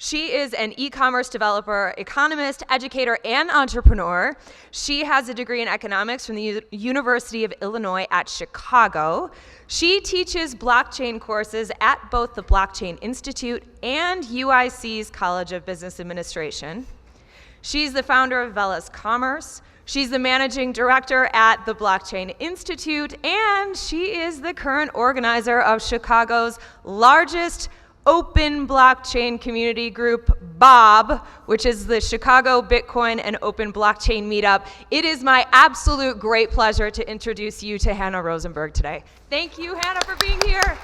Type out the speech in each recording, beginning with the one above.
She is an e-commerce developer, economist, educator, and entrepreneur. She has a degree in economics from the University of Illinois at Chicago. She teaches blockchain courses at both the Blockchain Institute and UIC's College of Business Administration. She's the founder of Velas Commerce. She's the managing director at the Blockchain Institute, and she is the current organizer of Chicago's largest open blockchain community group, BOB, which is the Chicago Bitcoin and Open Blockchain Meetup. It is my absolute great pleasure to introduce you to Hannah Rosenberg today. Thank you, Hannah, for being here.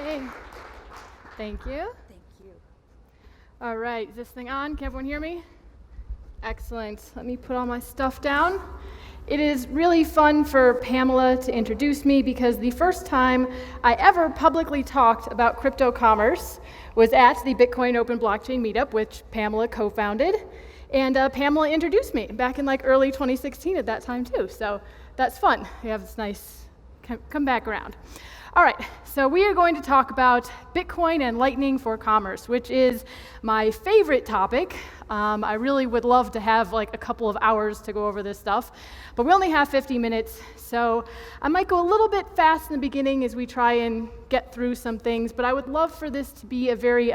Yay. Thank you. Thank you. All right, is this thing on? Can everyone hear me? Excellent. Let me put all my stuff down. It is really fun for Pamela to introduce me because the first time I ever publicly talked about crypto commerce was at the Bitcoin Open Blockchain Meetup, which Pamela co-founded. And Pamela introduced me back in like early 2016 at that time too. So that's fun. We have this nice come back around. All right, so we are going to talk about Bitcoin and Lightning for commerce, which is my favorite topic. I really would love to have like a couple of hours to go over this stuff, but we only have 50 minutes, so I might go a little bit fast in the beginning as we try and get through some things, but I would love for this to be a very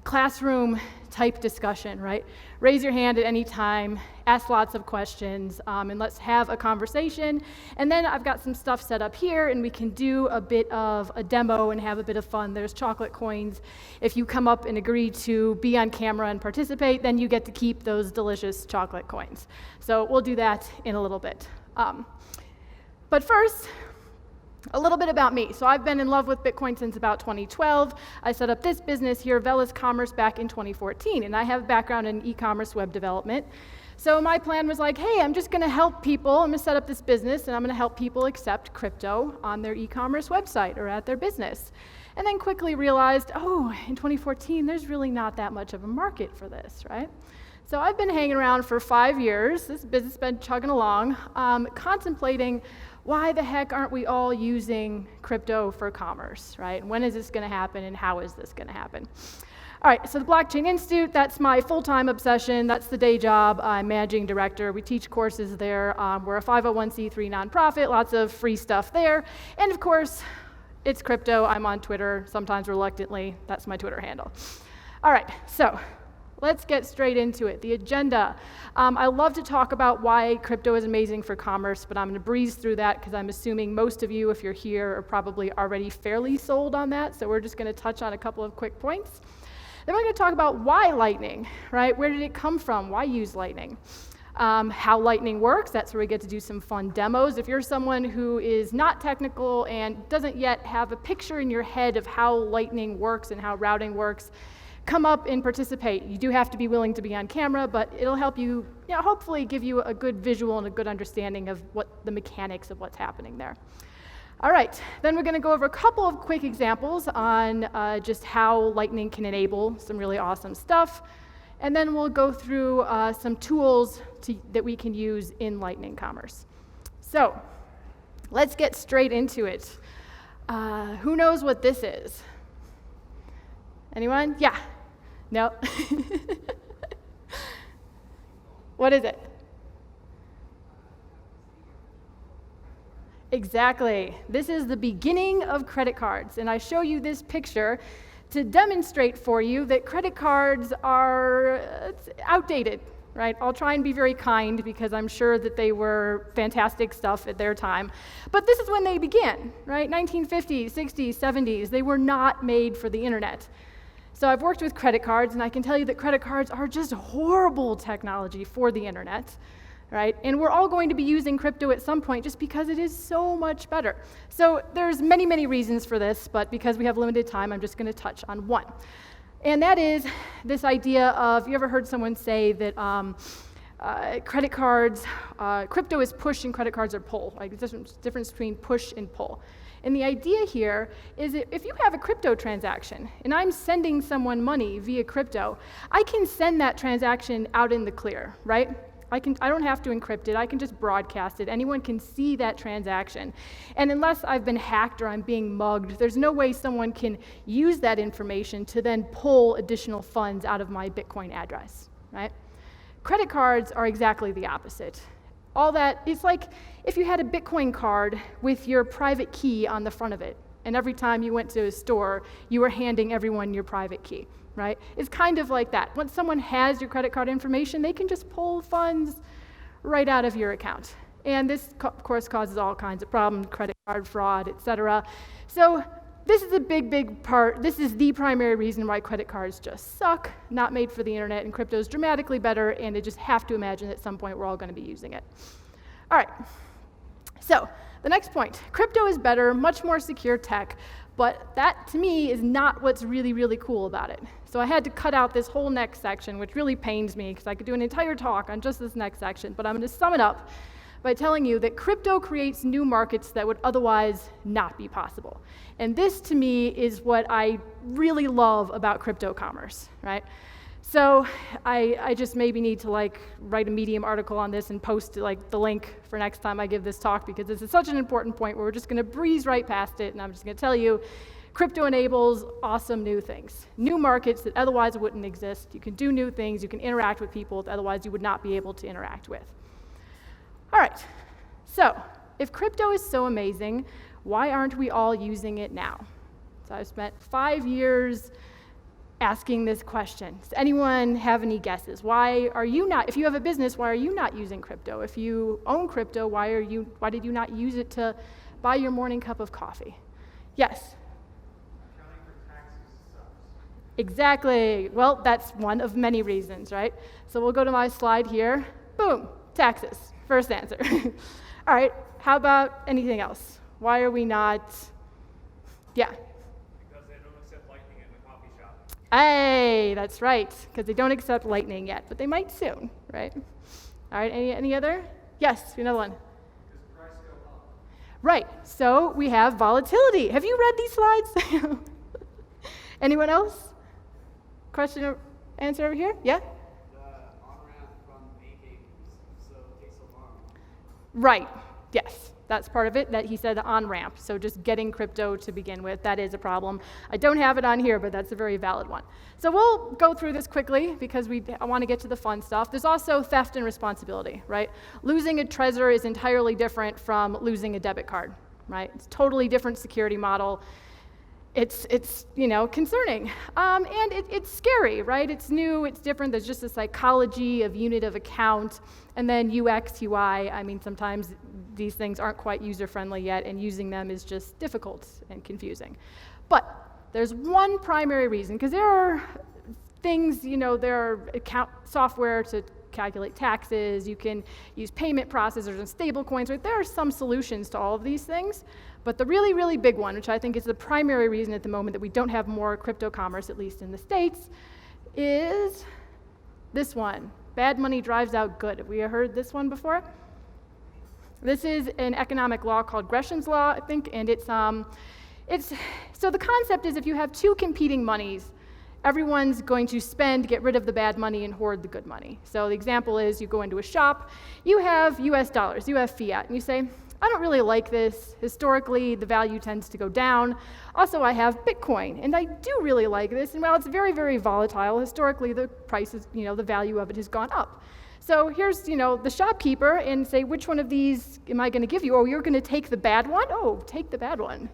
classroom type discussion, right? Raise your hand at any time, ask lots of questions, and let's have a conversation. And then I've got some stuff set up here, and we can do a bit of a demo and have a bit of fun. There's chocolate coins. If you come up and agree to be on camera and participate, then you get to keep those delicious chocolate coins. So we'll do that in a little bit. But first, a little bit about me. So I've been in love with Bitcoin since about 2012. I set up this business here, Velas Commerce, back in 2014, and I have a background in e-commerce web development. So my plan was like, hey, I'm just gonna help people. I'm gonna set up this business, and I'm gonna help people accept crypto on their e-commerce website or at their business. And then quickly realized, oh, in 2014, there's really not that much of a market for this, right? So I've been hanging around for 5 years. This business has been chugging along, contemplating why the heck aren't we all using crypto for commerce, right? When is this gonna happen and how is this gonna happen? All right, so the Blockchain Institute, that's my full-time obsession. That's the day job. I'm managing director. We teach courses there. We're a 501c3 nonprofit, lots of free stuff there. And of course, it's crypto. I'm on Twitter, sometimes reluctantly. That's my Twitter handle. All right, so let's get straight into it. The agenda. I love to talk about why crypto is amazing for commerce, but I'm going to breeze through that because I'm assuming most of you, if you're here, are probably already fairly sold on that. So we're just going to touch on a couple of quick points. Then we're going to talk about why Lightning, right? Where did it come from? Why use Lightning? How Lightning works. That's where we get to do some fun demos. If you're someone who is not technical and doesn't yet have a picture in your head of how Lightning works and how routing works, come up and participate. You do have to be willing to be on camera, but it'll help you, hopefully give you a good visual and a good understanding of what the mechanics of what's happening there. All right, then we're going to go over a couple of quick examples on just how Lightning can enable some really awesome stuff. And then we'll go through some tools that we can use in Lightning Commerce. So let's get straight into it. Who knows what this is? Anyone? Yeah. No? What is it? Exactly. This is the beginning of credit cards, and I show you this picture to demonstrate for you that credit cards are outdated, right? I'll try and be very kind because I'm sure that they were fantastic stuff at their time. But this is when they began, right? 1950s, 60s, 70s. They were not made for the internet. So I've worked with credit cards, and I can tell you that credit cards are just horrible technology for the internet, right? And we're all going to be using crypto at some point just because it is so much better. So there's many, many reasons for this, but because we have limited time, I'm just going to touch on one. And that is this idea of, you ever heard someone say that credit cards, crypto is push and credit cards are pull, like there's a difference between push and pull. And the idea here is that if you have a crypto transaction and I'm sending someone money via crypto, I can send that transaction out in the clear, right? I don't have to encrypt it. I can just broadcast it. Anyone can see that transaction. And unless I've been hacked or I'm being mugged, there's no way someone can use that information to then pull additional funds out of my Bitcoin address, right? Credit cards are exactly the opposite. All that, it's like if you had a Bitcoin card with your private key on the front of it, and every time you went to a store, you were handing everyone your private key, right? It's kind of like that. Once someone has your credit card information, they can just pull funds right out of your account. And this, of course, causes all kinds of problems, credit card fraud, etc. So this is a big, big part. This is the primary reason why credit cards just suck, not made for the internet, and crypto is dramatically better, and I just have to imagine at some point we're all going to be using it. All right, so the next point, crypto is better, much more secure tech, but that to me is not what's really, really cool about it. So I had to cut out this whole next section, which really pains me because I could do an entire talk on just this next section, but I'm going to sum it up by telling you that crypto creates new markets that would otherwise not be possible. And this, to me, is what I really love about crypto commerce, right? So I just maybe need to write a Medium article on this and post the link for next time I give this talk, because this is such an important point where we're just going to breeze right past it, and I'm just going to tell you, crypto enables awesome new things, new markets that otherwise wouldn't exist. You can do new things, you can interact with people that otherwise you would not be able to interact with. All right, so if crypto is so amazing, why aren't we all using it now? So I've spent 5 years asking this question. Does anyone have any guesses? Why are you not, if you have a business, why are you not using crypto? If you own crypto, why did you not use it to buy your morning cup of coffee? Yes? Accounting for taxes sucks. Exactly. Well, that's one of many reasons, right? So we'll go to my slide here. Boom, taxes. First answer. All right, how about anything else? Why are we not, yeah? Because they don't accept Lightning in the coffee shop. Hey, that's right, because they don't accept Lightning yet, but they might soon, right? All right, any other? Yes, another one. Because the price go up. Right, so we have volatility. Have you read these slides? Anyone else? Question or answer over here? Yeah? Right, yes, that's part of it, that he said on-ramp, so just getting crypto to begin with, that is a problem. I don't have it on here, but that's a very valid one. So we'll go through this quickly because I want to get to the fun stuff. There's also theft and responsibility, right? Losing a Trezor is entirely different from losing a debit card, right? It's a totally different security model. It's concerning, and it's scary, right? It's new, it's different. There's just a psychology of unit of account, and then UX, UI. I mean, sometimes these things aren't quite user-friendly yet, and using them is just difficult and confusing. But there's one primary reason, because there are things, there are account software to calculate taxes, you can use payment processors and stable coins, right? There are some solutions to all of these things. But the really, really big one, which I think is the primary reason at the moment that we don't have more crypto commerce, at least in the States, is this one. Bad money drives out good. Have we heard this one before? This is an economic law called Gresham's Law, I think, and so the concept is if you have two competing monies, everyone's going to get rid of the bad money and hoard the good money. So the example is you go into a shop, you have US dollars, you have fiat, and you say, I don't really like this. Historically, the value tends to go down. Also, I have Bitcoin, and I do really like this. And while it's very, very volatile, historically, the price is, the value of it has gone up. So here's, the shopkeeper and say, which one of these am I going to give you? Oh, you're going to take the bad one? Oh, take the bad one,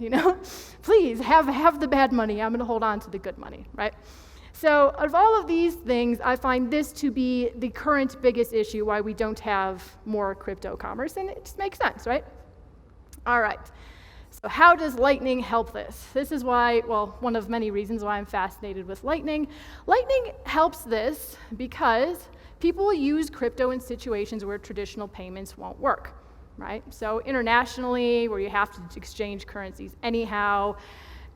Please, have the bad money. I'm going to hold on to the good money, right? So of all of these things, I find this to be the current biggest issue why we don't have more crypto commerce, and it just makes sense, right? All right, so how does Lightning help this? This is why, one of many reasons why I'm fascinated with Lightning. Lightning helps this because people use crypto in situations where traditional payments won't work, right? So internationally, where you have to exchange currencies anyhow,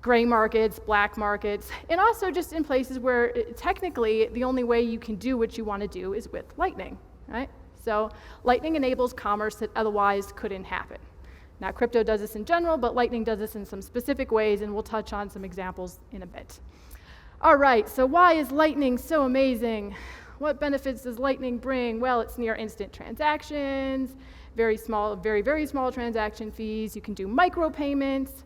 gray markets, black markets, and also just in places where technically the only way you can do what you want to do is with Lightning, right? So Lightning enables commerce that otherwise couldn't happen. Now, crypto does this in general, but Lightning does this in some specific ways, and we'll touch on some examples in a bit. All right, so why is Lightning so amazing? What benefits does Lightning bring? Well, it's near instant transactions, very small, very, very small transaction fees. You can do micropayments.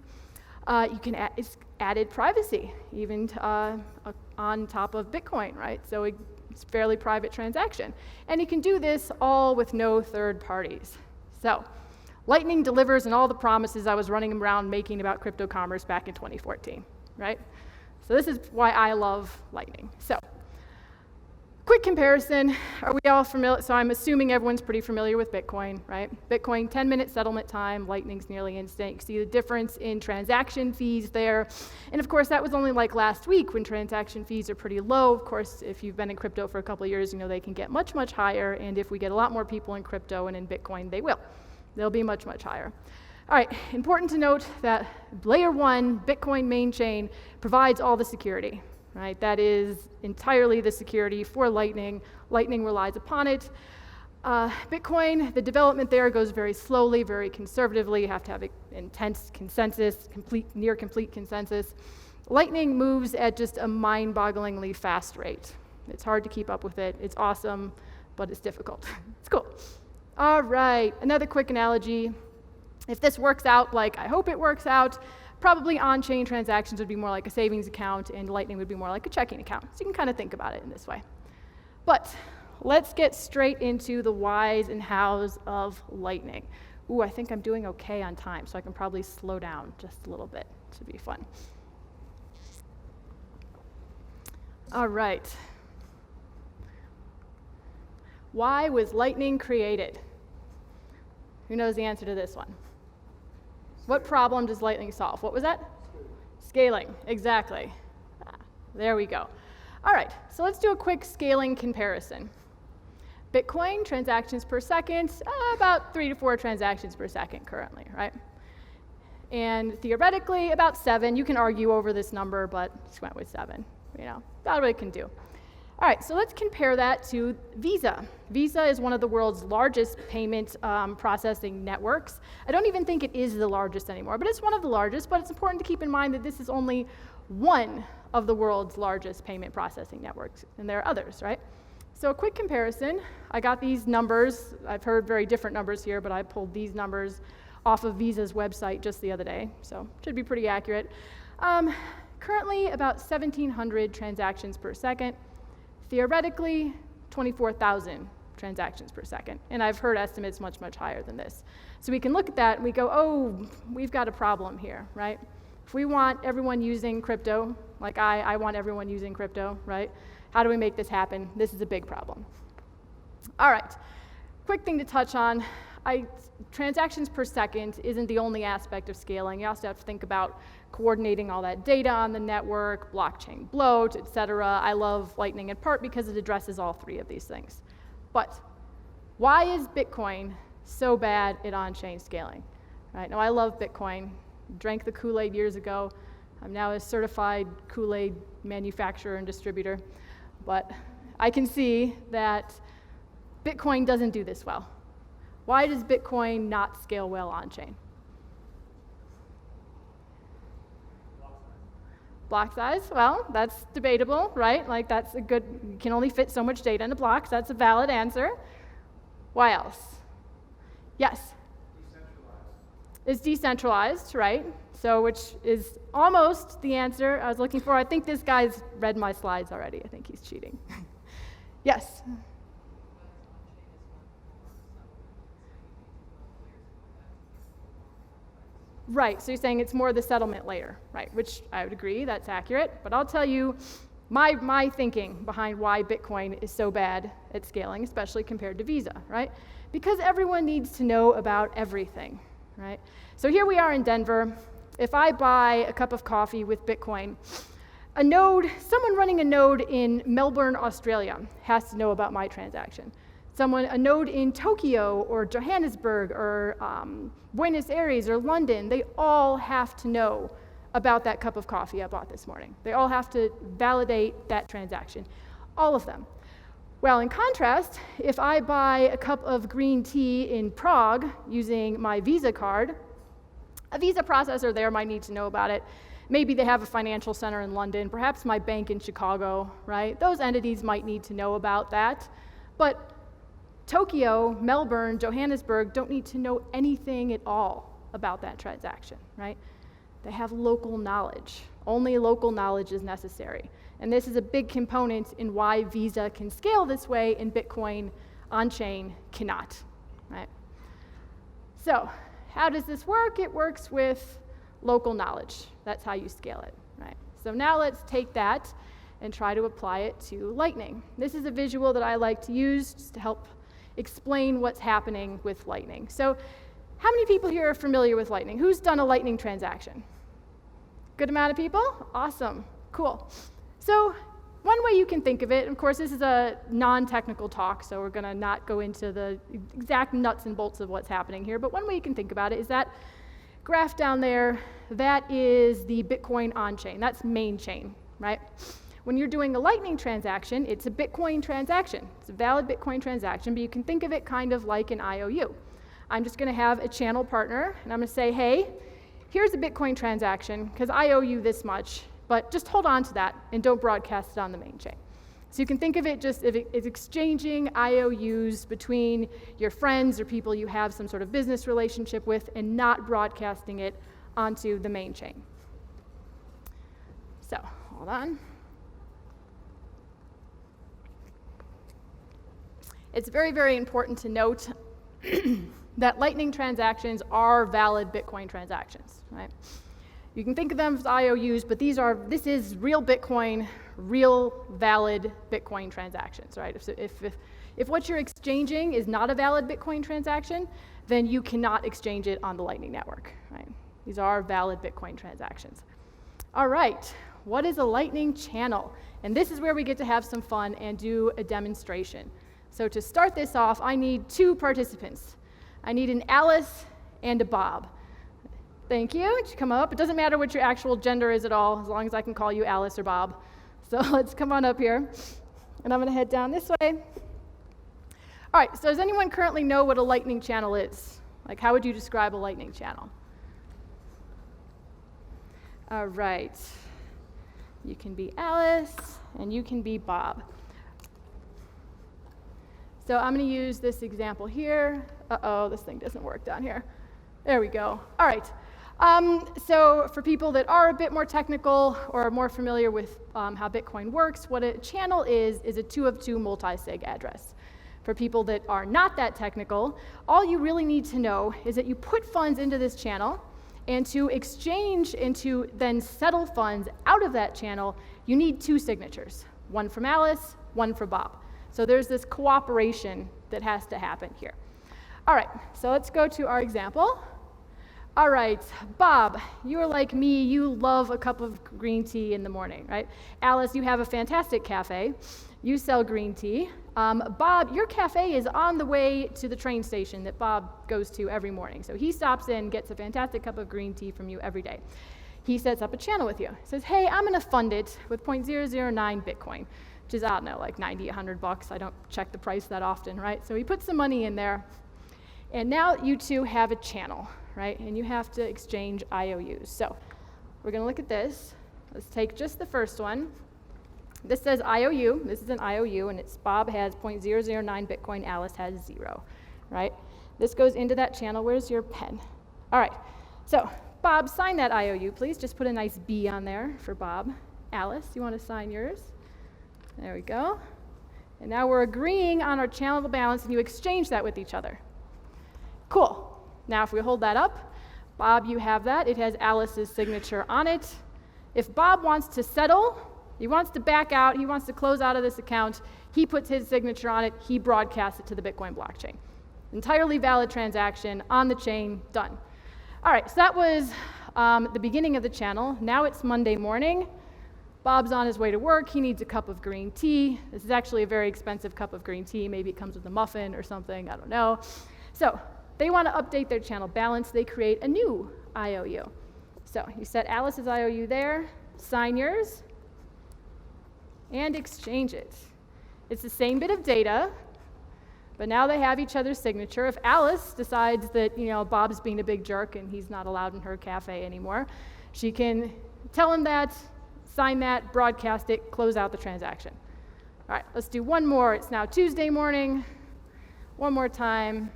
It's added privacy, even on top of Bitcoin, right? So it's fairly private transaction. And you can do this all with no third parties. So Lightning delivers on all the promises I was running around making about crypto commerce back in 2014, right? So this is why I love Lightning. So quick comparison, are we all familiar? So I'm assuming everyone's pretty familiar with Bitcoin, right? Bitcoin, 10-minute settlement time, Lightning's nearly instant. You can see the difference in transaction fees there. And of course, that was only like last week when transaction fees are pretty low. Of course, if you've been in crypto for a couple of years, you know they can get much, much higher. And if we get a lot more people in crypto and in Bitcoin, they will. They'll be much, much higher. All right, important to note that layer 1, Bitcoin main chain, provides all the security. Right? That is entirely the security for Lightning. Lightning relies upon it. Bitcoin, the development there goes very slowly, very conservatively. You have to have intense consensus, near complete consensus. Lightning moves at just a mind-bogglingly fast rate. It's hard to keep up with it. It's awesome, but it's difficult. It's cool. All right, another quick analogy. If this works out like I hope it works out, probably on-chain transactions would be more like a savings account, and Lightning would be more like a checking account. So you can kind of think about it in this way. But let's get straight into the whys and hows of Lightning. Ooh, I think I'm doing okay on time, so I can probably slow down just a little bit. Should be fun. All right. Why was Lightning created? Who knows the answer to this one? What problem does Lightning solve? What was that? Scaling, exactly. There we go. All right, so let's do a quick scaling comparison. Bitcoin, transactions per second, about 3 to 4 transactions per second currently, right? And theoretically, about 7. You can argue over this number, but just went with 7. You know, about what it can do. All right, so let's compare that to Visa. Visa is one of the world's largest payment processing networks. I don't even think it is the largest anymore, but it's one of the largest. But it's important to keep in mind that this is only one of the world's largest payment processing networks, and there are others, right? So a quick comparison. I got these numbers. I've heard very different numbers here, but I pulled these numbers off of Visa's website just the other day, so should be pretty accurate. Currently, about 1,700 transactions per second. Theoretically, 24,000 transactions per second. And I've heard estimates much, much higher than this. So we can look at that and we go, oh, we've got a problem here, right? If we want everyone using crypto, like I want everyone using crypto, right? How do we make this happen? This is a big problem. All right, quick thing to touch on. Transactions per second isn't the only aspect of scaling. You also have to think about coordinating all that data on the network, blockchain bloat, etc. I love Lightning in part because it addresses all 3 of these things. But why is Bitcoin so bad at on-chain scaling? Right, now I love Bitcoin. Drank the Kool-Aid years ago. I'm now a certified Kool-Aid manufacturer and distributor. But I can see that Bitcoin doesn't do this well. Why does Bitcoin not scale well on-chain? Block size, well, that's debatable, right? Like that's a good, you can only fit so much data in a block, so that's a valid answer. Why else? Yes? Decentralized. It's decentralized, right? So which is almost the answer I was looking for. I think this guy's read my slides already. I think he's cheating. Yes? Right, so you're saying it's more the settlement layer, right, which I would agree, that's accurate, but I'll tell you my thinking behind why Bitcoin is so bad at scaling, especially compared to Visa, right? Because everyone needs to know about everything, right? So here we are in Denver. If I buy a cup of coffee with Bitcoin, someone running a node in Melbourne, Australia has to know about my transaction. A node in Tokyo or Johannesburg or Buenos Aires or London, they all have to know about that cup of coffee I bought this morning. They all have to validate that transaction, all of them. Well, in contrast, if I buy a cup of green tea in Prague using my Visa card, a Visa processor there might need to know about it. Maybe they have a financial center in London, perhaps my bank in Chicago, right? Those entities might need to know about that. But Tokyo, Melbourne, Johannesburg don't need to know anything at all about that transaction, right? They have local knowledge. Only local knowledge is necessary. And this is a big component in why Visa can scale this way and Bitcoin on-chain cannot, right? So how does this work? It works with local knowledge. That's how you scale it, right? So now let's take that and try to apply it to Lightning. This is a visual that I like to use just to help explain what's happening with Lightning. So how many people here are familiar with Lightning? Who's done a Lightning transaction? Good amount of people? Awesome, cool. So one way you can think of it, of course this is a non-technical talk, so we're gonna not go into the exact nuts and bolts of what's happening here, but one way you can think about it is that graph down there, that is the Bitcoin on-chain, that's main chain, right? When you're doing a Lightning transaction, it's a Bitcoin transaction. It's a valid Bitcoin transaction, but you can think of it kind of like an IOU. I'm just gonna have a channel partner, and I'm gonna say, hey, here's a Bitcoin transaction, because I owe you this much, but just hold on to that and don't broadcast it on the main chain. So you can think of it just as exchanging IOUs between your friends or people you have some sort of business relationship with and not broadcasting it onto the main chain. So, hold on. It's very, very important to note that Lightning transactions are valid Bitcoin transactions, right? You can think of them as IOUs, but this is real Bitcoin, real valid Bitcoin transactions, right? If what you're exchanging is not a valid Bitcoin transaction, then you cannot exchange it on the Lightning Network, right? These are valid Bitcoin transactions. All right, what is a Lightning channel? And this is where we get to have some fun and do a demonstration. So to start this off, I need 2 participants. I need an Alice and a Bob. Thank you. You come up. It doesn't matter what your actual gender is at all, as long as I can call you Alice or Bob. So let's come on up here. And I'm going to head down this way. All right, so does anyone currently know what a Lightning channel is? Like, how would you describe a Lightning channel? All right. You can be Alice, and you can be Bob. So I'm going to use this example here. Uh-oh, this thing doesn't work down here. There we go. All right. So for people that are a bit more technical or more familiar with how Bitcoin works, what a channel is a 2-of-2 multi-sig address. For people that are not that technical, all you really need to know is that you put funds into this channel, and to exchange and to then settle funds out of that channel, you need 2 signatures, one from Alice, one from Bob. So there's this cooperation that has to happen here. All right, so let's go to our example. All right, Bob, you're like me, you love a cup of green tea in the morning, right? Alice, you have a fantastic cafe. You sell green tea. Bob, your cafe is on the way to the train station that Bob goes to every morning. So he stops in, gets a fantastic cup of green tea from you every day. He sets up a channel with you. He says, hey, I'm gonna fund it with 0.009 Bitcoin, which is, I don't know, like 90, 100 bucks. I don't check the price that often, right? So he puts some money in there. And now you 2 have a channel, right? And you have to exchange IOUs. So we're gonna look at this. Let's take just the first one. This says IOU. This is an IOU, and it's Bob has 0.009 Bitcoin, Alice has 0, right? This goes into that channel. Where's your pen? All right, so Bob, sign that IOU, please. Just put a nice B on there for Bob. Alice, you wanna sign yours? There we go. And now we're agreeing on our channel balance, and you exchange that with each other. Cool. Now if we hold that up, Bob, you have that. It has Alice's signature on it. If Bob wants to settle, he wants to back out, he wants to close out of this account, he puts his signature on it, he broadcasts it to the Bitcoin blockchain. Entirely valid transaction, on the chain, done. All right, so that was the beginning of the channel. Now it's Monday morning. Bob's on his way to work. He needs a cup of green tea. This is actually a very expensive cup of green tea. Maybe it comes with a muffin or something, I don't know. So they want to update their channel balance. They create a new IOU. So you set Alice's IOU there, sign yours, and exchange it. It's the same bit of data, but now they have each other's signature. If Alice decides that, Bob's being a big jerk and he's not allowed in her cafe anymore, she can Tell him that, sign that, broadcast it, close out the transaction. All right, let's do one more. It's now Tuesday morning. One more time.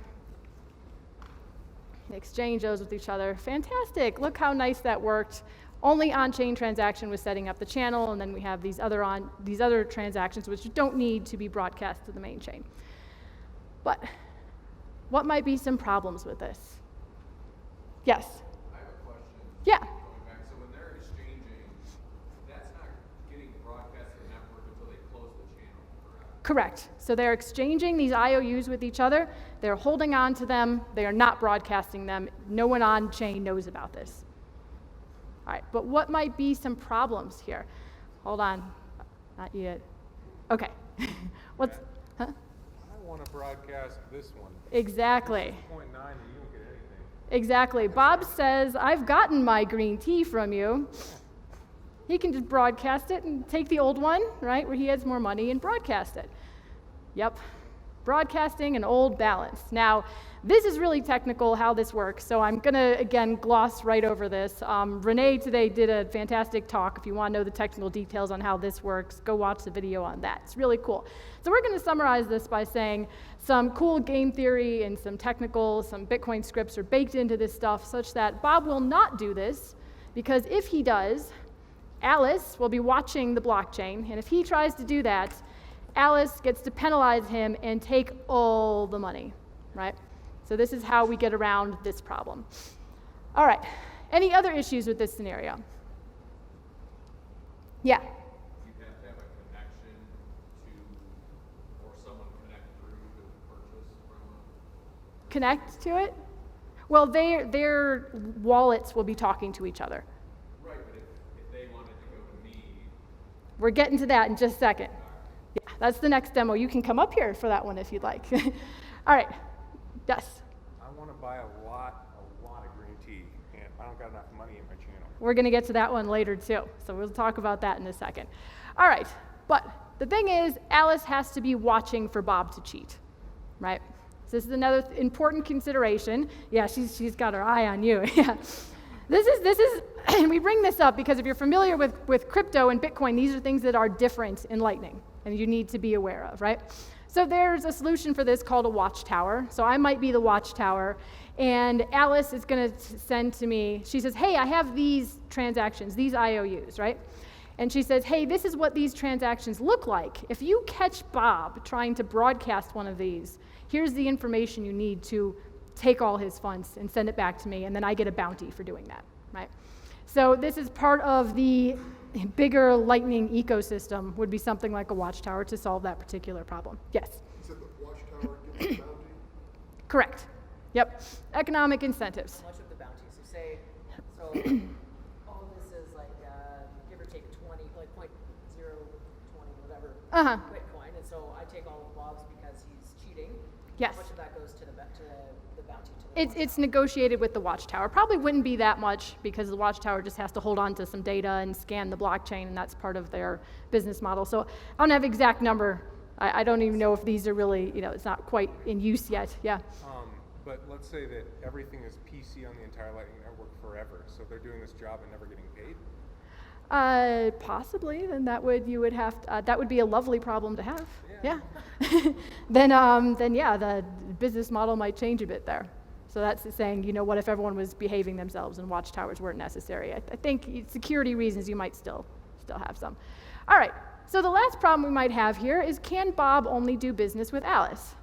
Exchange those with each other. Fantastic. Look how nice that worked. Only on-chain transaction was setting up the channel, and then we have these other transactions which don't need to be broadcast to the main chain. But what might be some problems with this? Yes? I have a question. Yeah. Going back, so when they're exchanging, that's not getting broadcast to the network until they close the channel, correct? Correct. So they're exchanging these IOUs with each other. They're holding on to them. They are not broadcasting them. No one on chain knows about this. All right, but what might be some problems here? Hold on, not yet. Okay. What's, huh? I want to broadcast this one. Exactly. 0.9 and you don't get anything. Exactly. Bob says, I've gotten my green tea from you. He can just broadcast it and take the old one, right, where he has more money and broadcast it. Yep. Broadcasting an old balance. Now, this is really technical how this works, so I'm going to, again, gloss right over this. Renee today did a fantastic talk. If you want to know the technical details on how this works, go watch the video on that. It's really cool. So we're going to summarize this by saying some cool game theory and some Bitcoin scripts are baked into this stuff such that Bob will not do this, because if he does, Alice will be watching the blockchain, and if he tries to do that, Alice gets to penalize him and take all the money, right? So this is how we get around this problem. All right, any other issues with this scenario? Yeah? You have to have a connection to, or someone connect through to purchase from a... Connect to it? Well, their wallets will be talking to each other. Right, but if they wanted to go to me... We're getting to that in just a second. Yeah, that's the next demo. You can come up here for that one if you'd like. All right. Yes? I want to buy a lot of green tea, and I don't got enough money in my channel. We're going to get to that one later too, so we'll talk about that in a second. All right, but the thing is, Alice has to be watching for Bob to cheat, right? So this is another important consideration. Yeah, she's got her eye on you. Yeah. This is, and we bring this up because if you're familiar with crypto and Bitcoin, these are things that are different in Lightning, and you need to be aware of, right? So there's a solution for this called a watchtower. So I might be the watchtower, and Alice is going to send to me, she says, hey, I have these transactions, these IOUs, right? And she says, hey, this is what these transactions look like. If you catch Bob trying to broadcast one of these, here's the information you need to take all his funds and send it back to me, and then I get a bounty for doing that, right? So this is part of the bigger Lightning ecosystem, would be something like a watchtower to solve that particular problem. Yes? You said the watchtower gets a bounty? Correct. Yep. Economic incentives. How much of the bounty? So say, all this is like, give or take 20, like 0.020, whatever, Bitcoin, and so I take all of Bob's because he's cheating. Yes. How much of that goes to the bounty? It's negotiated with the watchtower. Probably wouldn't be that much because the watchtower just has to hold on to some data and scan the blockchain, and that's part of their business model. So I don't have exact number. I don't even know if these are really, it's not quite in use yet. Yeah. But let's say that everything is PC on the entire Lightning Network forever, so they're doing this job and never getting paid? Possibly. Then that would be a lovely problem to have. Yeah. Then yeah, the business model might change a bit there. So that's saying, what if everyone was behaving themselves and watchtowers weren't necessary? I think security reasons you might still have some. All right, so the last problem we might have here is, can Bob only do business with Alice,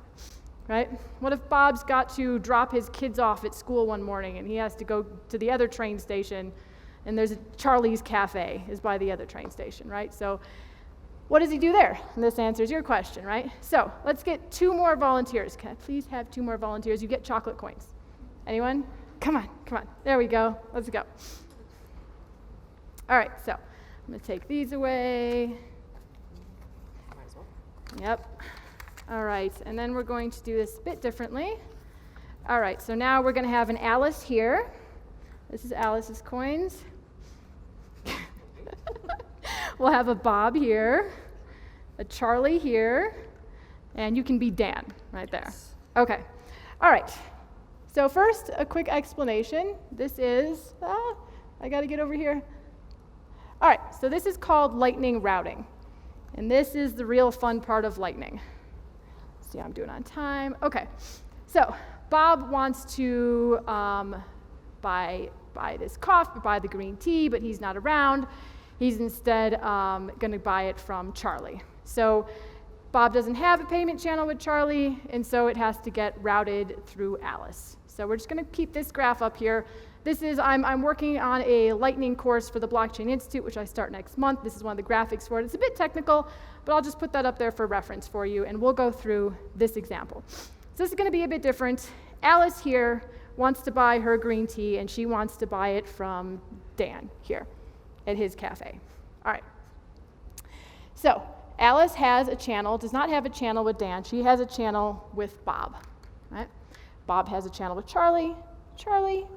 right? What if Bob's got to drop his kids off at school one morning and he has to go to the other train station, and there's a Charlie's Cafe is by the other train station, right? So what does he do there? And this answers your question, right? So let's get 2 more volunteers. Can I please have 2 more volunteers? You get chocolate coins. Anyone? Come on. There we go. Let's go. All right, so I'm going to take these away. Might as well. Yep. All right, and then we're going to do this a bit differently. All right, so now we're going to have an Alice here. This is Alice's coins. We'll have a Bob here, a Charlie here, and you can be Dan right there. Okay. All right. So first, a quick explanation. This is, I got to get over here. All right, so this is called Lightning routing. And this is the real fun part of Lightning. See how I'm doing on time. Okay, so Bob wants to buy this coffee, buy the green tea, but he's not around. He's instead going to buy it from Charlie. So Bob doesn't have a payment channel with Charlie, and so it has to get routed through Alice. So we're just going to keep this graph up here. This is, I'm working on a Lightning course for the Blockchain Institute, which I start next month. This is one of the graphics for it. It's a bit technical, but I'll just put that up there for reference for you, and we'll go through this example. So this is going to be a bit different. Alice here wants to buy her green tea, and she wants to buy it from Dan here at his cafe. All right. So Alice has a channel, does not have a channel with Dan. She has a channel with Bob. Right? Bob has a channel with Charlie. Charlie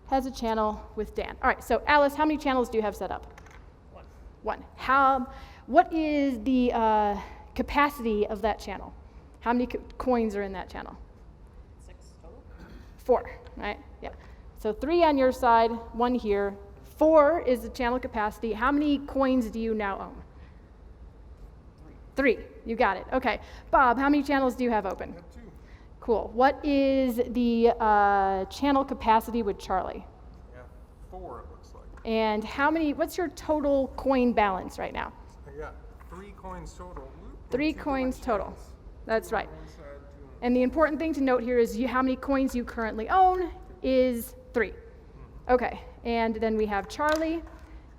has a channel with Dan. All right, so Alice, how many channels do you have set up? One. What is the capacity of that channel? How many coins are in that channel? 6 total? 4, right? Yeah. So 3 on your side, 1 here. 4 is the channel capacity. How many coins do you now own? 3. You got it. Okay. Bob, how many channels do you have open? 2. Cool. What is the channel capacity with Charlie? Yeah, 4 it looks like. And what's your total coin balance right now? I got 3 coins total. 3 coins total. That's right. And the important thing to note here is how many coins you currently own is 3. Okay. And then we have Charlie.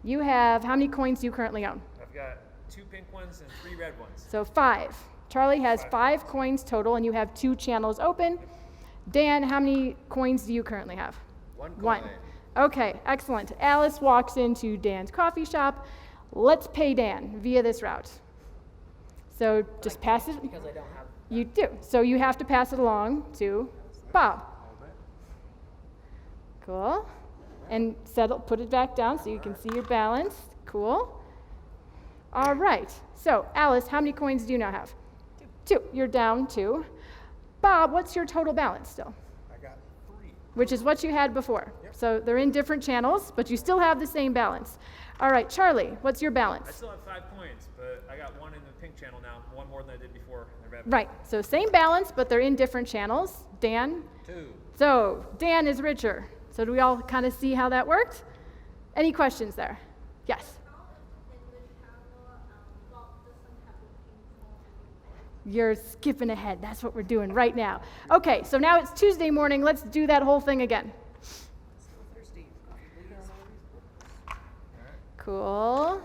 You have, how many coins do you currently own? I've got 2 pink ones and 3 red ones. So 5. Charlie has 5 coins total, and you have 2 channels open. Dan, how many coins do you currently have? 1 coin. 1. Okay, excellent. Alice walks into Dan's coffee shop. Let's pay Dan via this route. So just pass it. Because I don't have. You do. So you have to pass it along to Bob. Cool. And put it back down so you can see your balance. Cool. All right. So Alice, how many coins do you now have? 2. You're down 2. Bob, what's your total balance still? I got 3. Which is what you had before. Yep. So they're in different channels, but you still have the same balance. All right, Charlie, what's your I balance? still have 5 coins, but I got 1 in the pink channel now, 1 more than I did before in the red. Right, so same balance, but they're in different channels. Dan? 2. So Dan is richer. So do we all kind of see how that worked? Any questions there? Yes? You're skipping ahead. That's what we're doing right now. Okay, so now it's Tuesday morning. Let's do that whole thing again. Cool.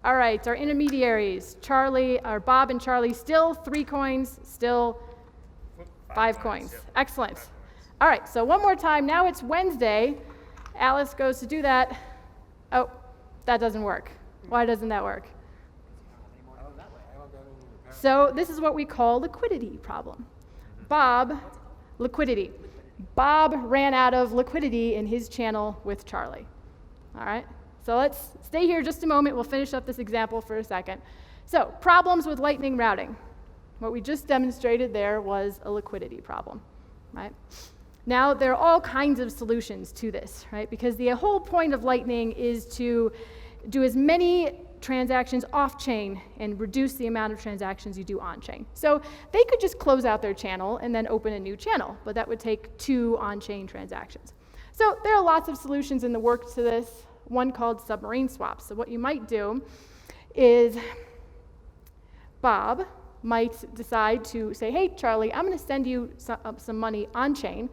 All right, our intermediaries, Bob and Charlie, still 3 coins, still 5 coins. Yep. Excellent. 5 coins. All right, so one more time. Now it's Wednesday. Alice goes to do that. Oh, that doesn't work. Why doesn't that work? So this is what we call liquidity problem. Liquidity. Bob ran out of liquidity in his channel with Charlie. All right, so let's stay here just a moment. We'll finish up this example for a second. So problems with Lightning routing. What we just demonstrated there was a liquidity problem, right? Now, there are all kinds of solutions to this, right? Because the whole point of Lightning is to do as many transactions off-chain and reduce the amount of transactions you do on-chain. So they could just close out their channel and then open a new channel, but that would take 2 on-chain transactions. So there are lots of solutions in the works to this, one called Submarine Swaps. So what you might do is Bob might decide to say, hey, Charlie, I'm going to send you some money on-chain,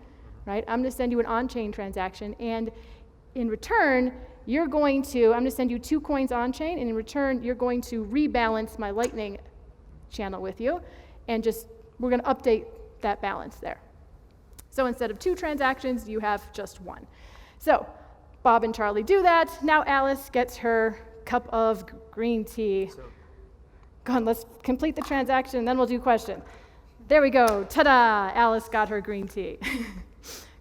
right? I'm going to send you an on-chain transaction, and in return, I'm going to send you 2 coins on-chain, and in return, you're going to rebalance my Lightning channel with you, and we're going to update that balance there. So instead of 2 transactions, you have just 1. So Bob and Charlie do that. Now Alice gets her cup of green tea. Go on, let's complete the transaction, and then we'll do question. There we go. Ta-da! Alice got her green tea.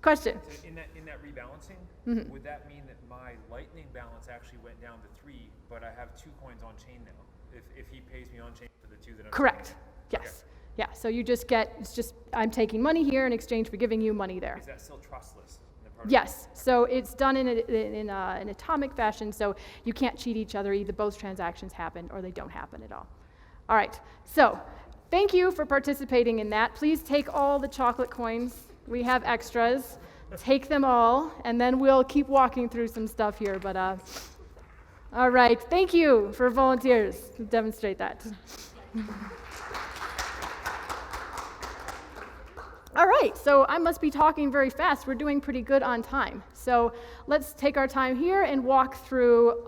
Question. So in that rebalancing, would that mean that my Lightning balance actually went down to 3, but I have 2 coins on chain now? If he pays me on chain for the 2 that I'm Correct. Yes. Okay. Yeah. So you just get I'm taking money here in exchange for giving you money there. Is that still trustless? Yes, so it's done in an atomic fashion, so you can't cheat each other. Either both transactions happen or they don't happen at all. All right, so thank you for participating in that. Please take all the chocolate coins. We have extras. Take them all, and then we'll keep walking through some stuff here. But all right, thank you for volunteers to demonstrate that. All right, so I must be talking very fast. We're doing pretty good on time. So let's take our time here and walk through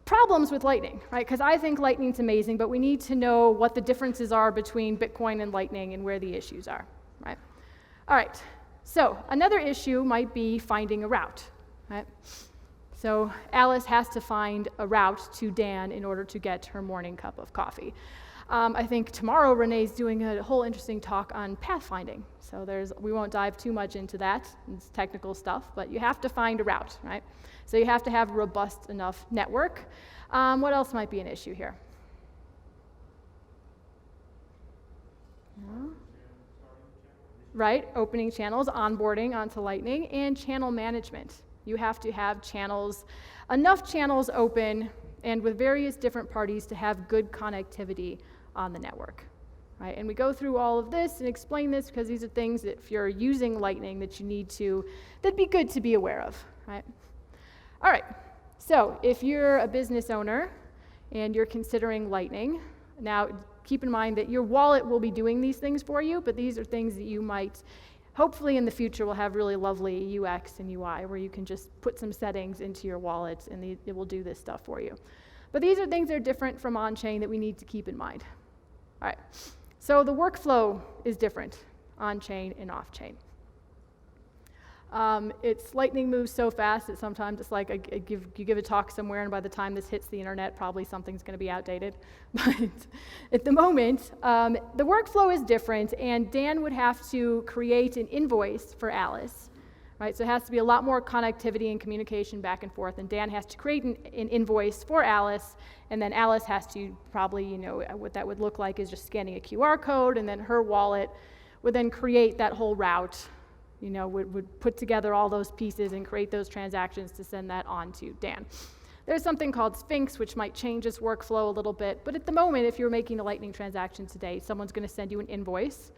problems with Lightning, right? Because I think Lightning's amazing, but we need to know what the differences are between Bitcoin and Lightning and where the issues are, right? All right, so another issue might be finding a route, right? So Alice has to find a route to Dan in order to get her morning cup of coffee. I think tomorrow Renee's doing a whole interesting talk on pathfinding. So we won't dive too much into that. It's technical stuff, but you have to find a route, right? So you have to have a robust enough network. What else might be an issue here? No? Right, opening channels, onboarding onto Lightning, and channel management. You have to have channels, enough channels open and with various different parties to have good connectivity on the network, right? And we go through all of this and explain this because these are things that if you're using Lightning that you need to, that'd be good to be aware of, right? All right, so if you're a business owner and you're considering Lightning, now keep in mind that your wallet will be doing these things for you, but these are things that you might, hopefully in the future, will have really lovely UX and UI where you can just put some settings into your wallet and it will do this stuff for you. But these are things that are different from on-chain that we need to keep in mind. All right, so the workflow is different on-chain and off-chain. Lightning moves so fast that sometimes it's like you give a talk somewhere, and by the time this hits the internet, probably something's going to be outdated. But at the moment, the workflow is different, and Dan would have to create an invoice for Alice, right? So it has to be a lot more connectivity and communication back and forth, and Dan has to create an invoice for Alice, and then Alice has to probably, what that would look like is just scanning a QR code, and then her wallet would then create that whole route. Would put together all those pieces and create those transactions to send that on to Dan. There's something called Sphinx, which might change this workflow a little bit, but at the moment, if you're making a Lightning transaction today, someone's going to send you an invoice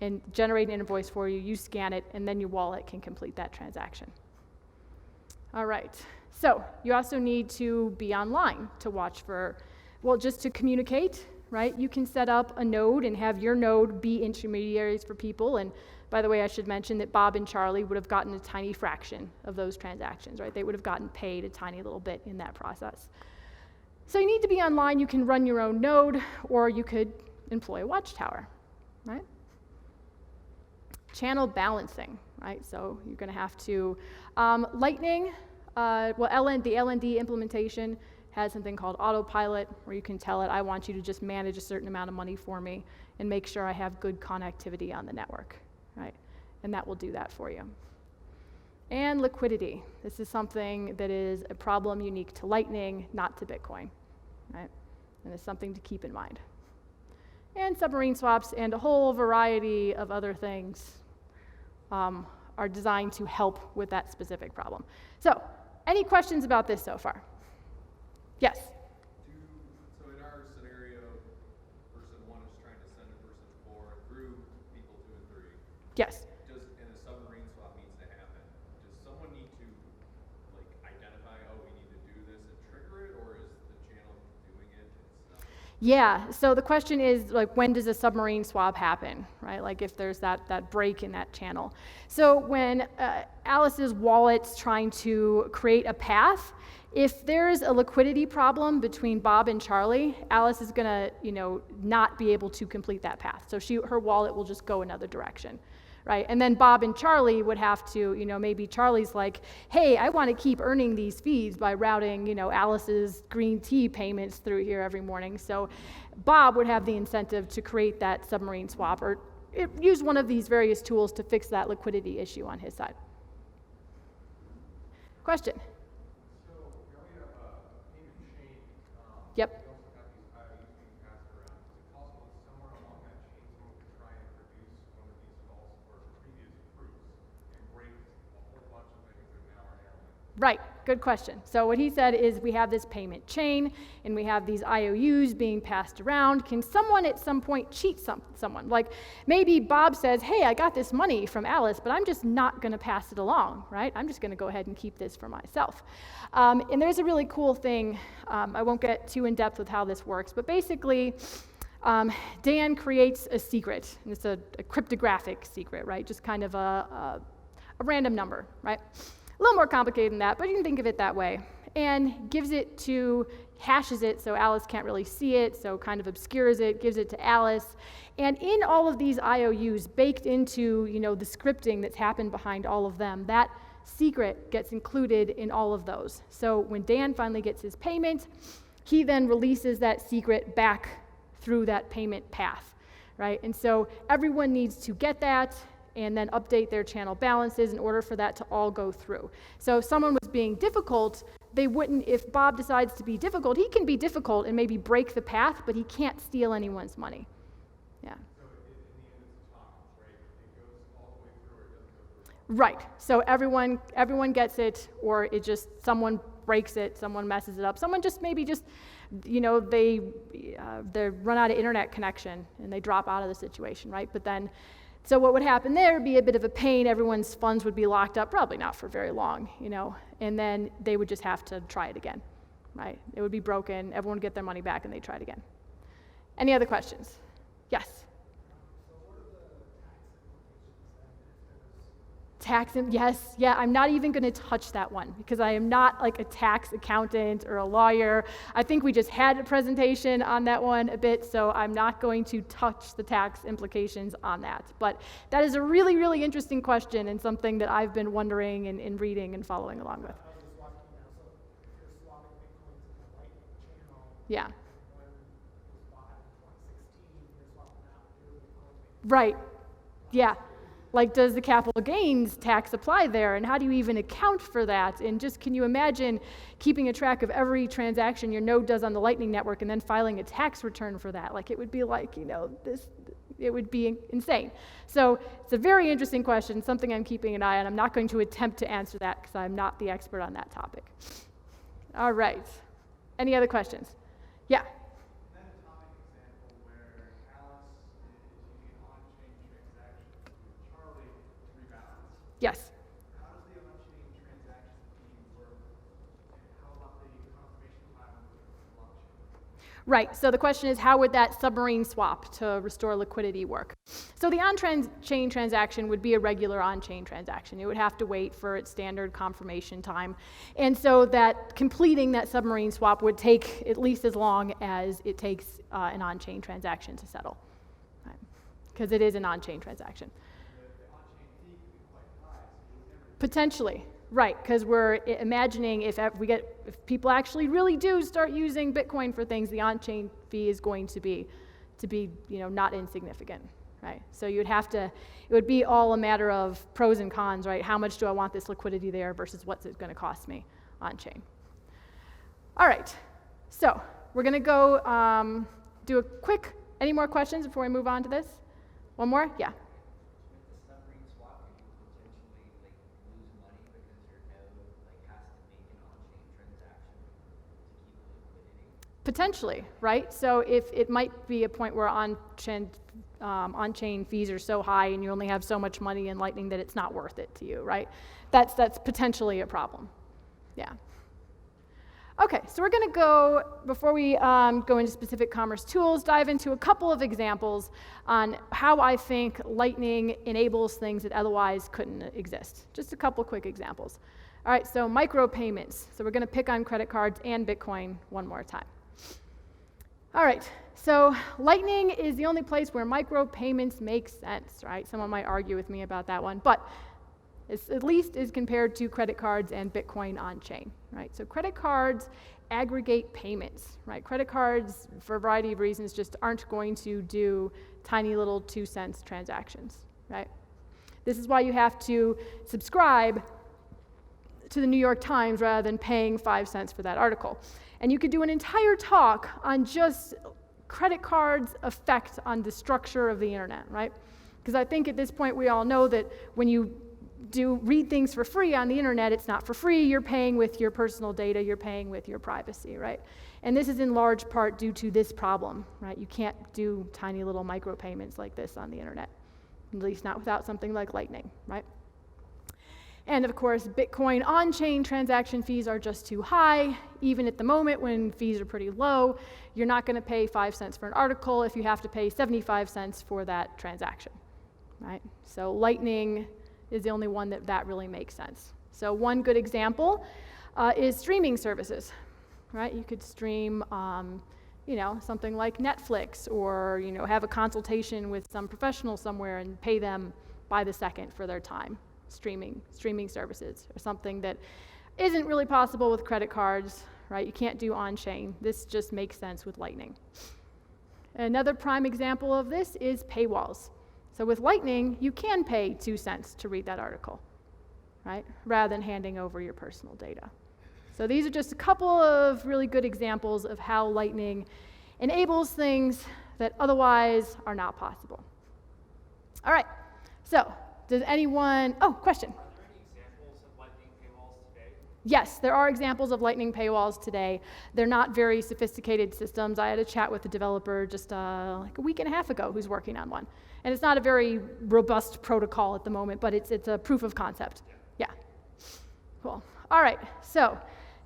and generate an invoice for you, you scan it, and then your wallet can complete that transaction. All right, so you also need to be online to watch for, just to communicate, right? You can set up a node and have your node be intermediaries for people, and by the way, I should mention that Bob and Charlie would have gotten a tiny fraction of those transactions, right? They would have gotten paid a tiny little bit in that process. So you need to be online. You can run your own node, or you could employ a Watchtower, right? Channel balancing, right? So you're going to have to, Lightning, the LND implementation has something called autopilot, where you can tell it, I want you to just manage a certain amount of money for me and make sure I have good connectivity on the network. Right, and that will do that for you. And liquidity. This is something that is a problem unique to Lightning, not to Bitcoin, right? And it's something to keep in mind. And submarine swaps and a whole variety of other things are designed to help with that specific problem. So, any questions about this so far? Yes? So in our scenario, person 1 is trying to send a person 4 through people 2 and 3. Yes. And a submarine swap needs to happen. Does someone need to identify, we need to do this and trigger it, or is the channel doing it itself? Yeah, so the question is, when does a submarine swap happen, right? If there's that break in that channel. So when Alice's wallet's trying to create a path, if there's a liquidity problem between Bob and Charlie, Alice is gonna, not be able to complete that path. So her wallet will just go another direction. Right, and then Bob and Charlie would have to, maybe Charlie's like, hey, I want to keep earning these fees by routing, Alice's green tea payments through here every morning. So Bob would have the incentive to create that submarine swap or use one of these various tools to fix that liquidity issue on his side. Question? So now we have a payment chain. Yep. We also have these IOUs being passed around. Is it possible that somewhere along that chain someone could try and produce one of these false or previous proofs and break a whole Right, good question. So what he said is we have this payment chain and we have these IOUs being passed around. Can someone at some point cheat someone? Like maybe Bob says, hey, I got this money from Alice, but I'm just not going to pass it along, right? I'm just going to go ahead and keep this for myself. And there's a really cool thing. I won't get too in depth with how this works, but basically Dan creates a secret. And it's a cryptographic secret, right? Just kind of a random number, right? A little more complicated than that, but you can think of it that way. And hashes it so Alice can't really see it, so kind of obscures it, gives it to Alice. And in all of these IOUs, baked into, the scripting that's happened behind all of them, that secret gets included in all of those. So when Dan finally gets his payment, he then releases that secret back through that payment path, right? And so everyone needs to get that and then update their channel balances in order for that to all go through. So if someone was being difficult, they wouldn't, if Bob decides to be difficult, he can be difficult and maybe break the path, but he can't steal anyone's money. Yeah. So in the end, it's a toss, right? It goes all the way through or it doesn't go through. Right. So everyone gets it, or it just, someone breaks it, someone messes it up. Someone just they run out of internet connection and they drop out of the situation, right? But then, so what would happen there would be a bit of a pain. Everyone's funds would be locked up, probably not for very long, and then they would just have to try it again, right? It would be broken, everyone would get their money back, and they'd try it again. Any other questions? Yes? Yes, yeah, I'm not even going to touch that one because I am not like a tax accountant or a lawyer. I think we just had a presentation on that one a bit, so I'm not going to touch the tax implications on that. But that is a really, really interesting question and something that I've been wondering and reading and following along with. Yeah. Right, yeah. Like, does the capital gains tax apply there? And how do you even account for that? And just, can you imagine keeping a track of every transaction your node does on the Lightning Network and then filing a tax return for that? Like, it would be like, it would be insane. So it's a very interesting question, something I'm keeping an eye on. I'm not going to attempt to answer that because I'm not the expert on that topic. All right. Any other questions? Yeah. Yes. How does the on-chain transaction fee work, and how about the confirmation plan with blockchain? Right, so the question is, how would that submarine swap to restore liquidity work? So the on-chain transaction would be a regular on-chain transaction. It would have to wait for its standard confirmation time. And so that completing that submarine swap would take at least as long as it takes an on-chain transaction to settle, because it is an on-chain transaction. Potentially, right, because we're imagining if people actually really do start using Bitcoin for things, the on-chain fee is going to be not insignificant, right? So it would be all a matter of pros and cons, right? How much do I want this liquidity there versus what's it going to cost me on-chain? All right, so we're going to go do a quick, any more questions before we move on to this? One more? Yeah. Potentially, right? So if it might be a point where on-chain fees are so high and you only have so much money in Lightning that it's not worth it to you, right? That's potentially a problem. Yeah. Okay, so we're going to go, before we go into specific commerce tools, dive into a couple of examples on how I think Lightning enables things that otherwise couldn't exist. Just a couple quick examples. All right, so micropayments. So we're going to pick on credit cards and Bitcoin one more time. All right, so Lightning is the only place where micropayments make sense, right? Someone might argue with me about that one, but it's at least as compared to credit cards and Bitcoin on-chain, right? So credit cards aggregate payments, right? Credit cards, for a variety of reasons, just aren't going to do tiny little 2-cent transactions, right? This is why you have to subscribe to the New York Times rather than paying 5 cents for that article. And you could do an entire talk on just credit cards' effect on the structure of the internet, right? Because I think at this point we all know that when you read things for free on the internet, it's not for free. You're paying with your personal data. You're paying with your privacy, right? And this is in large part due to this problem, right? You can't do tiny little micropayments like this on the internet, at least not without something like Lightning, right? And of course, Bitcoin on-chain transaction fees are just too high. Even at the moment when fees are pretty low, you're not going to pay 5 cents for an article if you have to pay 75 cents for that transaction, right? So Lightning is the only one that really makes sense. So one good example is streaming services, right? You could stream, something like Netflix, or have a consultation with some professional somewhere and pay them by the second for their time. Streaming services, or something that isn't really possible with credit cards, right? You can't do on-chain. This just makes sense with Lightning. Another prime example of this is paywalls. So with Lightning, you can pay 2 cents to read that article, right? Rather than handing over your personal data. So these are just a couple of really good examples of how Lightning enables things that otherwise are not possible. All right, so does anyone, question? Are there any examples of Lightning paywalls today? Yes, there are examples of Lightning paywalls today. They're not very sophisticated systems. I had a chat with a developer just like a week and a half ago who's working on one. And it's not a very robust protocol at the moment, but it's a proof of concept. Yeah. Cool. All right, so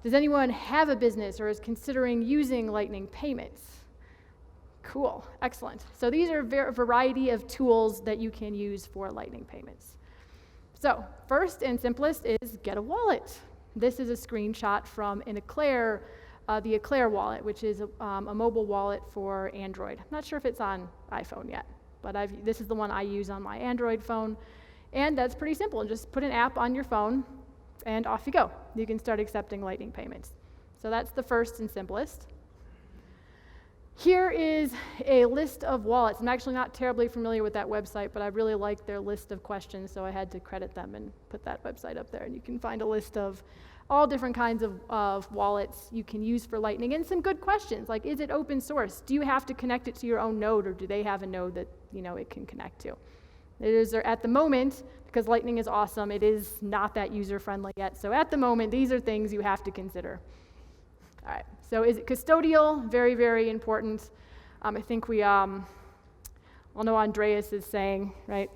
does anyone have a business or is considering using Lightning payments? Cool, excellent. So these are a variety of tools that you can use for Lightning payments. So first and simplest is get a wallet. This is a screenshot from the Eclair wallet, which is a mobile wallet for Android. I'm not sure if it's on iPhone yet, but this is the one I use on my Android phone. And that's pretty simple. Just put an app on your phone and off you go. You can start accepting Lightning payments. So that's the first and simplest. Here is a list of wallets. I'm actually not terribly familiar with that website, but I really like their list of questions, so I had to credit them and put that website up there. And you can find a list of all different kinds of wallets you can use for Lightning, and some good questions, like is it open source? Do you have to connect it to your own node, or do they have a node that it can connect to? It is, at the moment, because Lightning is awesome, it is not that user-friendly yet. So at the moment, these are things you have to consider. All right, so is it custodial? Very, very important. I think we all know Andreas is saying, right,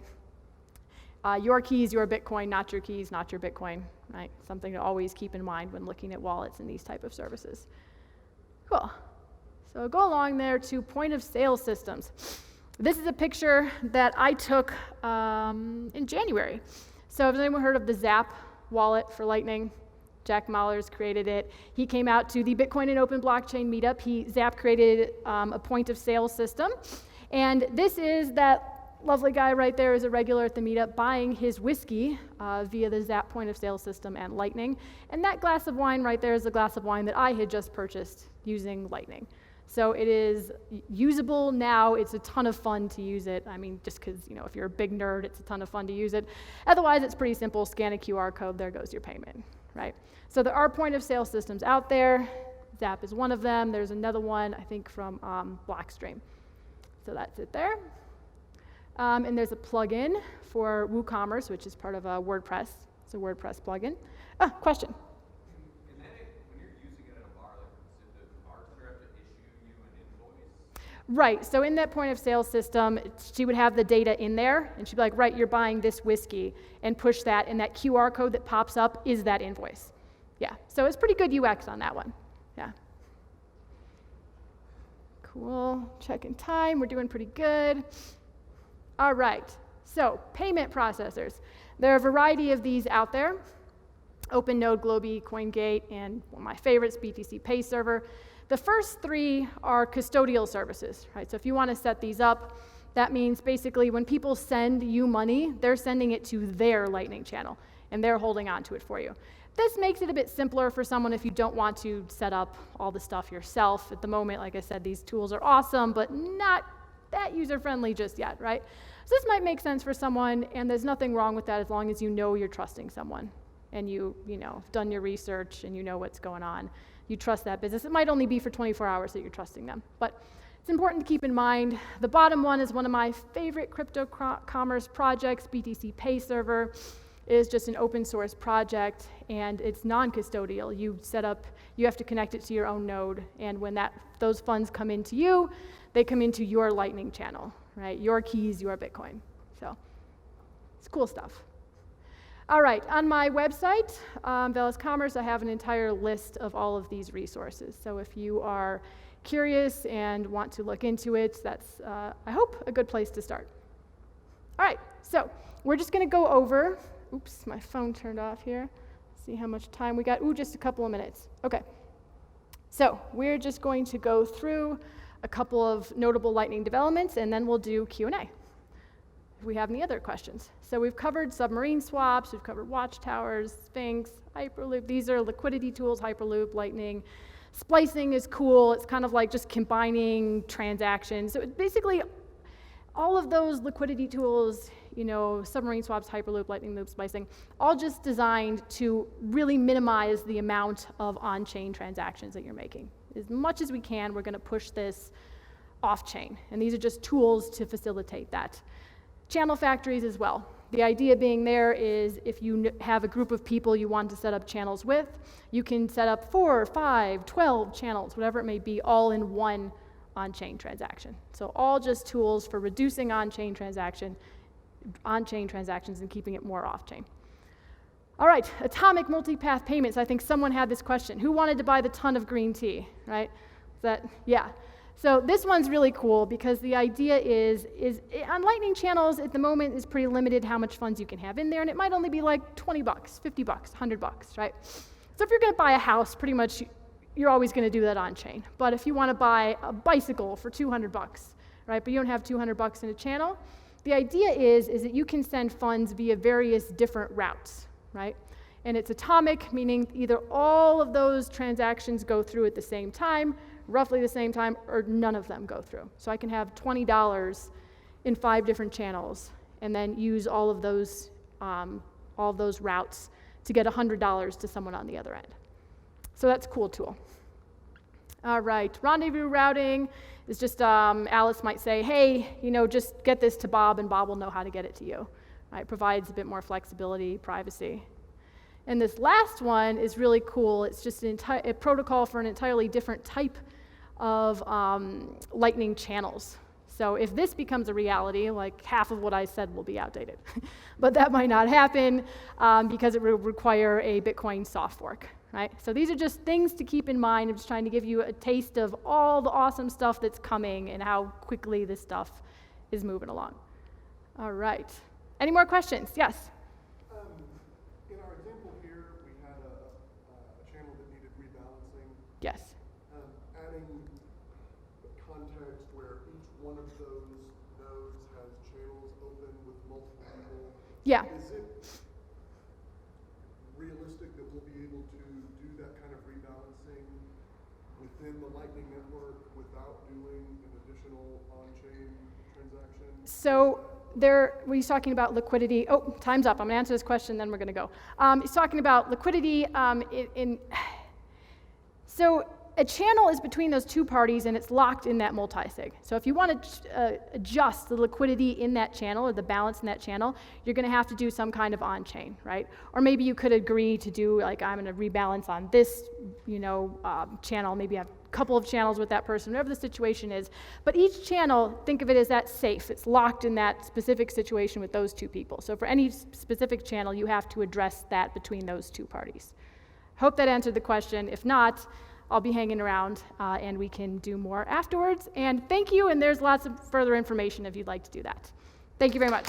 your keys, your Bitcoin, not your keys, not your Bitcoin, right? Something to always keep in mind when looking at wallets and these type of services. Cool. So go along there to point of sale systems. This is a picture that I took in January. So has anyone heard of the Zap wallet for Lightning? Jack Mahler's created it. He came out to the Bitcoin and Open Blockchain Meetup. Zap created a point of sale system. And this is that lovely guy right there is a regular at the Meetup buying his whiskey via the Zap point of sale system and Lightning. And that glass of wine right there is a glass of wine that I had just purchased using Lightning. So it is usable now. It's a ton of fun to use it. I mean, just because, if you're a big nerd, it's a ton of fun to use it. Otherwise, it's pretty simple. Scan a QR code, there goes your payment, right? So there are point of sale systems out there. Zap is one of them. There's another one, I think, from Blockstream. So that's it there. And there's a plugin for WooCommerce, which is part of WordPress. It's a WordPress plugin. Question? When you're using it at a bar, does the bartender have to issue you an invoice? Right, so in that point of sale system, she would have the data in there, and she'd be like, right, you're buying this whiskey, and push that, and that QR code that pops up is that invoice. Yeah, so it's pretty good UX on that one. Yeah. Cool, checking time, we're doing pretty good. All right, so payment processors. There are a variety of these out there. OpenNode, Globy, CoinGate, and one of my favorites, BTCPay Server. The first three are custodial services, right? So if you want to set these up, that means basically when people send you money, they're sending it to their Lightning channel, and they're holding on to it for you. This makes it a bit simpler for someone if you don't want to set up all the stuff yourself. At the moment, like I said, these tools are awesome, but not that user-friendly just yet, right? So this might make sense for someone, and there's nothing wrong with that as long as you know you're trusting someone, and you've done your research, and you know what's going on. You trust that business. It might only be for 24 hours that you're trusting them, but it's important to keep in mind. The bottom one is one of my favorite crypto commerce projects, BTCPay Server. It is just an open source project, and it's non-custodial. You have to connect it to your own node, and when those funds come into you, they come into your Lightning channel, right? Your keys, your Bitcoin. So it's cool stuff. All right, on my website, Velas Commerce, I have an entire list of all of these resources. So if you are curious and want to look into it, that's, I hope, a good place to start. All right, so we're just going to go over, oops, my phone turned off here. See how much time we got. Ooh, just a couple of minutes. Okay, so we're just going to go through a couple of notable Lightning developments, and then we'll do Q&A if we have any other questions. So we've covered Submarine Swaps, we've covered Watchtowers, Sphinx, Hyperloop. These are liquidity tools, Hyperloop, Lightning. Splicing is cool. It's kind of like just combining transactions. So basically, all of those liquidity tools, you know, Submarine Swaps, Hyperloop, Lightning Loop, Splicing, all just designed to really minimize the amount of on-chain transactions that you're making. As much as we can, we're going to push this off-chain. And these are just tools to facilitate that. Channel factories as well. The idea being there is if you have a group of people you want to set up channels with, you can set up 4, 5, 12 channels, whatever it may be, all in one on-chain transaction. So all just tools for reducing on-chain transactions and keeping it more off-chain. All right, atomic multipath payments. I think someone had this question. Who wanted to buy the ton of green tea, right? Yeah. So this one's really cool because the idea is on Lightning channels at the moment is pretty limited how much funds you can have in there, and it might only be like $20, $50, $100, right? So if you're going to buy a house, pretty much you're always going to do that on chain. But if you want to buy a bicycle for $200, right? But you don't have $200 in a channel, the idea is that you can send funds via various different routes, right? And it's atomic, meaning either all of those transactions go through at the same time, roughly the same time, or none of them go through. So I can have $20 in 5 different channels and then use all of those routes to get $100 to someone on the other end. So that's a cool tool. All right, rendezvous routing is just, Alice might say, hey, you know, just get this to Bob and Bob will know how to get it to you. Right? Provides a bit more flexibility, privacy. And this last one is really cool. It's just a protocol for an entirely different type of Lightning channels. So if this becomes a reality, like half of what I said will be outdated. But that might not happen because it will require a Bitcoin soft fork, right? So these are just things to keep in mind. I'm just trying to give you a taste of all the awesome stuff that's coming and how quickly this stuff is moving along. All right. Any more questions? Yes? In our example here, we had a channel that needed rebalancing. Yes. Adding context where each one of those nodes has channels open with multiple people. Yeah. Is it realistic that we'll be able to do that kind of rebalancing within the Lightning Network without doing an additional on-chain transaction? So he's talking about liquidity. Oh, time's up. I'm going to answer this question, then we're going to go. He's talking about liquidity. So a channel is between those two parties, and it's locked in that multi-sig. So if you want to adjust the liquidity in that channel or the balance in that channel, you're going to have to do some kind of on-chain, right? Or maybe you could agree to do, like, I'm going to rebalance on this, channel. Maybe have a couple of channels with that person, whatever the situation is. But each channel, think of it as that safe. It's locked in that specific situation with those two people. So for any specific channel, you have to address that between those two parties. Hope that answered the question. If not, I'll be hanging around and we can do more afterwards. And thank you, and there's lots of further information if you'd like to do that. Thank you very much.